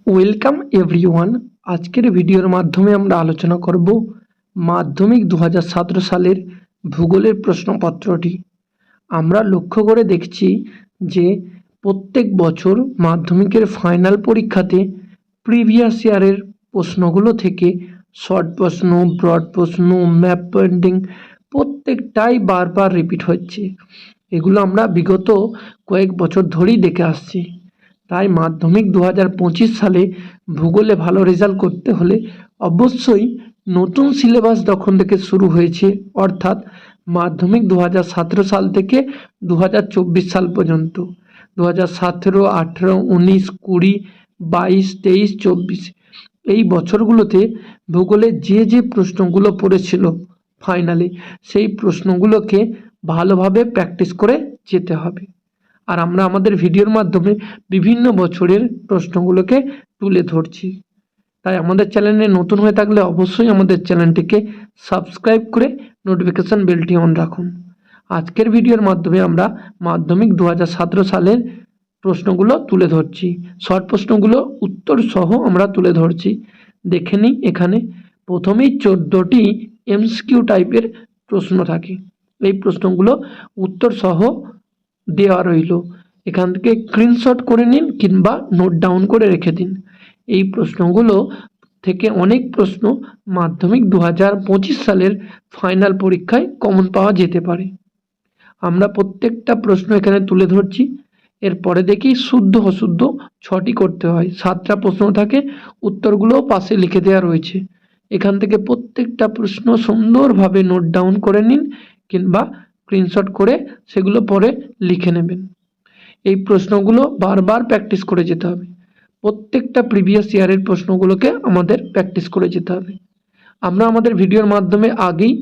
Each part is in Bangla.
Welcome everyone. আজকের ভিডিওর মাধ্যমে আমরা আলোচনা করব মাধ্যমিক 2017 সালের ভূগোলের প্রশ্নপত্রটি। আমরা লক্ষ্য করে দেখছি যে প্রত্যেক বছর মাধ্যমিকের ফাইনাল পরীক্ষাতে প্রিভিয়াস ইয়ারের প্রশ্নগুলো থেকে শর্ট প্রশ্ন, ব্রড প্রশ্ন, ম্যাপ পয়েন্টিং প্রত্যেকটাই বারবার রিপিট হচ্ছে। এগুলো আমরা বিগত কয়েক বছর ধরেই দেখে আসছি। তাই মাধ্যমিক 2025 সালে ভূগোলে ভালো রেজাল্ট করতে হলে অবশ্যই নতুন সিলেবাস যখন থেকে শুরু হয়েছে, অর্থাৎ মাধ্যমিক 2017 সাল থেকে 2024 সাল পর্যন্ত, 2017, 18, 19, 20, 22, 23, 24 এই বছরগুলোতে ভূগোলে যে প্রশ্নগুলো পড়েছিল ফাইনালে, সেই প্রশ্নগুলোকে ভালোভাবে প্র্যাকটিস করে যেতে হবে। আর আমরা আমাদের ভিডিওর মাধ্যমে বিভিন্ন বছরের প্রশ্নগুলোকে তুলে ধরছি। তাই আমাদের চ্যানেলে নতুন হয়ে থাকলে অবশ্যই আমাদের চ্যানেলটিকে সাবস্ক্রাইব করে নোটিফিকেশান বেলটি অন রাখুন। আজকের ভিডিওর মাধ্যমে আমরা মাধ্যমিক 2017 সালের প্রশ্নগুলো তুলে ধরছি। শর্ট প্রশ্নগুলো উত্তর সহ আমরা তুলে ধরছি। দেখে নিই, এখানে প্রথমেই 14টি এমসিকিউ টাইপের প্রশ্ন থাকে। এই প্রশ্নগুলো উত্তর সহ দেওয়া রইল। এখান থেকে স্ক্রিনশট করে নিন কিংবা নোট ডাউন করে রেখে দিন। এই প্রশ্নগুলো থেকে অনেক প্রশ্ন মাধ্যমিক 2025 সালের ফাইনাল পরীক্ষায় কমন পাওয়া যেতে পারে। আমরা প্রত্যেকটা প্রশ্ন এখানে তুলে ধরছি। এরপরে দেখি শুদ্ধ অশুদ্ধ 6টি করতে হয়। 7টা প্রশ্ন থাকে, উত্তরগুলোও পাশে লিখে দেওয়া রয়েছে। এখান থেকে প্রত্যেকটা প্রশ্ন সুন্দরভাবে নোট ডাউন করে নিন কিংবা স্ক্রিনশট করে সেগুলো পরে লিখে নেবেন। এই প্রশ্নগুলো বারবার প্র্যাকটিস করে যেতে হবে। প্রত্যেকটা প্রিভিয়াস ইয়ারের প্রশ্নগুলোকে আমাদের প্র্যাকটিস করে যেতে হবে। আমরা আমাদের ভিডিওর মাধ্যমে আগেই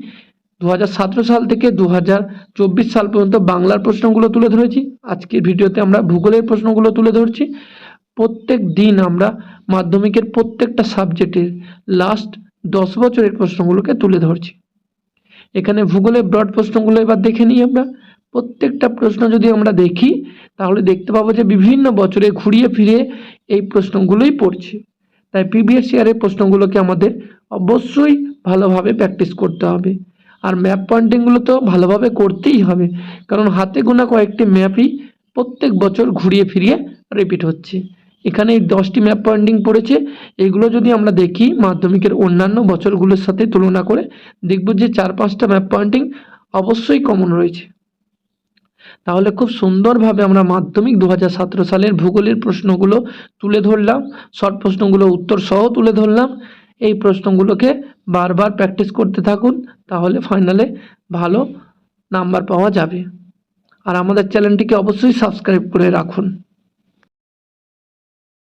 2017 সাল থেকে 2024 সাল পর্যন্ত বাংলার প্রশ্নগুলো তুলে ধরেছি। আজকের ভিডিওতে আমরা ভূগোলের প্রশ্নগুলো তুলে ধরছি। প্রত্যেক দিন আমরা মাধ্যমিকের প্রত্যেকটা সাবজেক্টের লাস্ট 10 বছরের প্রশ্নগুলোকে তুলে ধরছি। এখানে ভূগোলের ব্রড প্রশ্নগুলো এবার দেখে নিই আমরা। প্রত্যেকটা প্রশ্ন যদি আমরা দেখি তাহলে দেখতে পাবো যে বিভিন্ন বছরে ঘুরিয়ে ফিরে এই প্রশ্নগুলোই পড়ছে। তাই প্রিভিয়াস ইয়ারের প্রশ্নগুলোকে আমাদের অবশ্যই ভালোভাবে প্র্যাকটিস করতে হবে। আর ম্যাপ পয়েন্টিংগুলো তো ভালোভাবে করতেই হবে, কারণ হাতে গোনা কয়েকটি ম্যাপই প্রত্যেক বছর ঘুরিয়ে ফিরিয়ে রিপিট হচ্ছে। এখানে এই 10টি ম্যাপ পয়েন্টিং পড়েছে। এগুলো যদি আমরা দেখি মাধ্যমিকের অন্যান্য বছরগুলোর সাথে তুলনা করে, দেখব যে 4-5টা ম্যাপ পয়েন্টিং অবশ্যই কমন রয়েছে। তাহলে খুব সুন্দরভাবে আমরা মাধ্যমিক 2017 সালের ভূগোলের প্রশ্নগুলো তুলে ধরলাম, শর্ট প্রশ্নগুলো উত্তর সহ তুলে ধরলাম। এই প্রশ্নগুলোকে বারবার প্র্যাকটিস করতে থাকুন, তাহলে ফাইনালে ভালো নাম্বার পাওয়া যাবে। আর আমাদের চ্যানেলটিকে অবশ্যই সাবস্ক্রাইব করে রাখুন।